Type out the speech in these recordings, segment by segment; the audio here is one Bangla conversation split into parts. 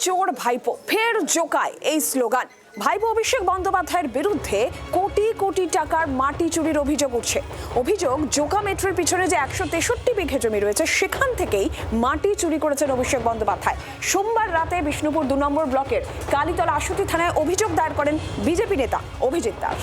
চোর ভাইপো ফের জোকায় এই স্লোগান। ভাইপো অভিষেক বন্দ্যোপাধ্যায়ের বিরুদ্ধে কোটি কোটি টাকার মাটি চুরির অভিযোগ উঠছে। অভিযোগ জোকা মেট্রোর পিছনে যে 163 বিঘে জমি রয়েছে সেখান থেকেই মাটি চুরি করেছেন অভিষেক বন্দ্যোপাধ্যায়। সোমবার রাতে বিষ্ণুপুর 2 নম্বর ব্লকের কালীতলা আশুতি থানায় অভিযোগ দায়ের করেন বিজেপি নেতা অভিজিৎ দাস।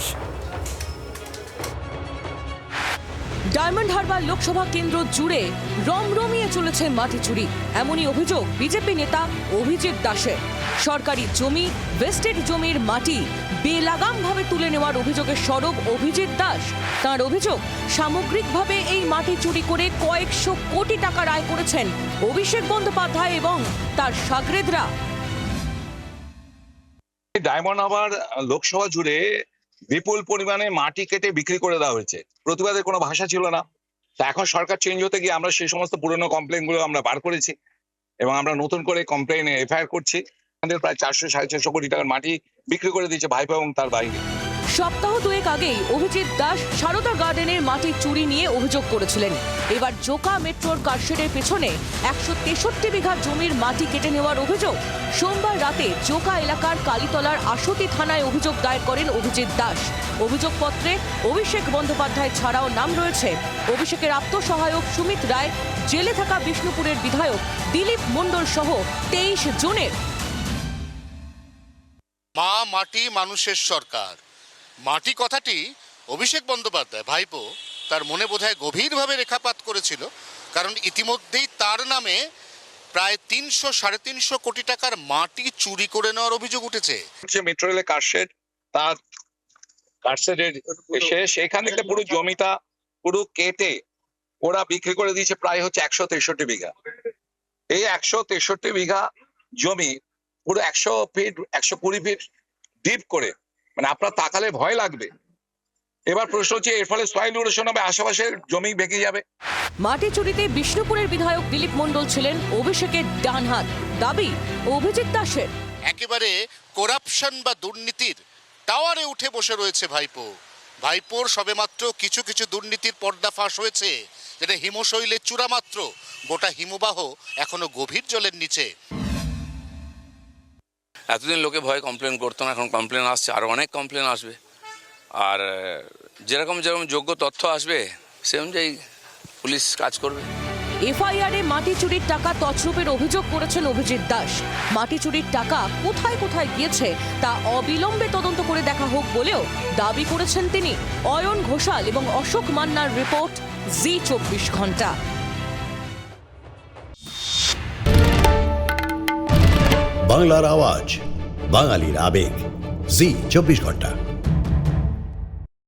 ডায়মন্ড হারবার লোকসভা কেন্দ্র জুড়ে রমরমিয়ে চলেছে মাটি চুরি, এমনই অভিযোগ বিজেপি নেতা অভিজিৎ দাসের। সরকারি জমি, ভেস্টেড জমির মাটি বেলাগামভাবে তুলে নেওয়ার অভিযোগে সরব অভিজিৎ দাস। তার অভিযোগ, সামগ্রিকভাবে এই মাটি চুরি করে কয়েকশো কোটি টাকা আয় করেছেন অভিষেক বন্দ্যোপাধ্যায় এবং তার শাগরেদরা। ডায়মন্ড হারবার লোকসভা জুড়ে বিপুল পরিমাণে মাটি কেটে বিক্রি করে দেওয়া হয়েছে। প্রতিবাদের কোনো ভাষা ছিল না। তা এখন সরকার চেঞ্জ হতে গিয়ে আমরা সেই সমস্ত পুরনো কমপ্লেন গুলো আমরা বার করেছি এবং আমরা নতুন করে কমপ্লেনে এফআইআর করছি। আমাদের প্রায় 400-450 কোটি টাকার মাটি বিক্রি করে দিয়েছে ভাইপো এবং তার বাহিনী। সপ্তাহ দুয়েক আগেই অভিজিৎ দাস সারদা গার্ডেনের মাটির চুরি নিয়ে অভিযোগ করেছিলেন। এবার জোকা মেট্রোর কারশেডের পেছনে 163 বিঘা জমির মাটি কেটে নেওয়ার অভিযোগ। সোমবার রাতে জোকা এলাকার কালীতলার আশুতি থানায় অভিযোগ দায়ের করেন অভিজিৎ দাস। অভিযোগপত্রে অভিষেক বন্দ্যোপাধ্যায় ছাড়াও নাম রয়েছে অভিষেকের আত্মসহায়ক সুমিত রায়, জেলে থাকা বিষ্ণুপুরের বিধায়ক দিলীপ মণ্ডল সহ 23 জনের। মা মাটি মানুষের সরকার, মাটি কথাটি অভিষেক বন্দ্যোপাধ্যায় ভাইপো তার মনে বোধহয় গভীরভাবে রেখাপাত করেছিল, কারণ ইতিমধ্যেই তার নামে প্রায় 300-350 কোটি টাকার মাটি চুরি করে নেওয়ার অভিযোগ উঠেছে। মেট্রো রেলের কারশেড, তার কারশেডের সেখান থেকে পুরো জমিটা পুরো কেটে ওরা বিক্রি করে দিয়েছে প্রায় হচ্ছে 163 বিঘা। এই 163 বিঘা জমি পুরো 100 ফিট 120 ফিট ডিপ করে, মানে আপনার তাকালে ভয় লাগবে। এবার প্রশ্ন হচ্ছে এর ফলে সয়েল ইরোশন হবে, আশেপাশের জমি ভেঙে যাবে। মাটি চুরিতে বিষ্ণুপুরের বিধায়ক দিলীপ মণ্ডল ছিলেন অভিষেকের ডান হাত, দাবি অভিজিৎ দাসের। একেবারে করাপশন বা দুর্নীতির টাওয়ারে উঠে বসে রয়েছে ভাইপো। ভাইপোর সবেমাত্র কিছু কিছু দুর্নীতির পর্দা ফাঁস হয়েছে, যেটা হিমশৈলের চূড়া মাত্র। গোটা হিমবাহ এখনো গভীর জলের নিচে। এতদিন লোকে ভয় কমপ্লেন করতো না, এখন কমপ্লেন আসছে, আরও অনেক কমপ্লেন আসবে। আর যেরকম যোগ্য তথ্য আসবে সে অনুযায়ী পুলিশ কাজ করবে। এফআইআরে মাটি চুরির টাকা তছরূপের অভিযোগ করেছেন অভিজিৎ দাস। মাটি চুরির টাকা কোথায় কোথায় গিয়েছে তা অবিলম্বে তদন্ত করে দেখা হোক বলেও দাবি করেছেন তিনি। অয়ন ঘোষাল এবং অশোক মান্নার রিপোর্ট, জি 24 ঘন্টা। বাংলার আওয়াজ, বাঙালির আবেগ, জি 24 ঘন্টা।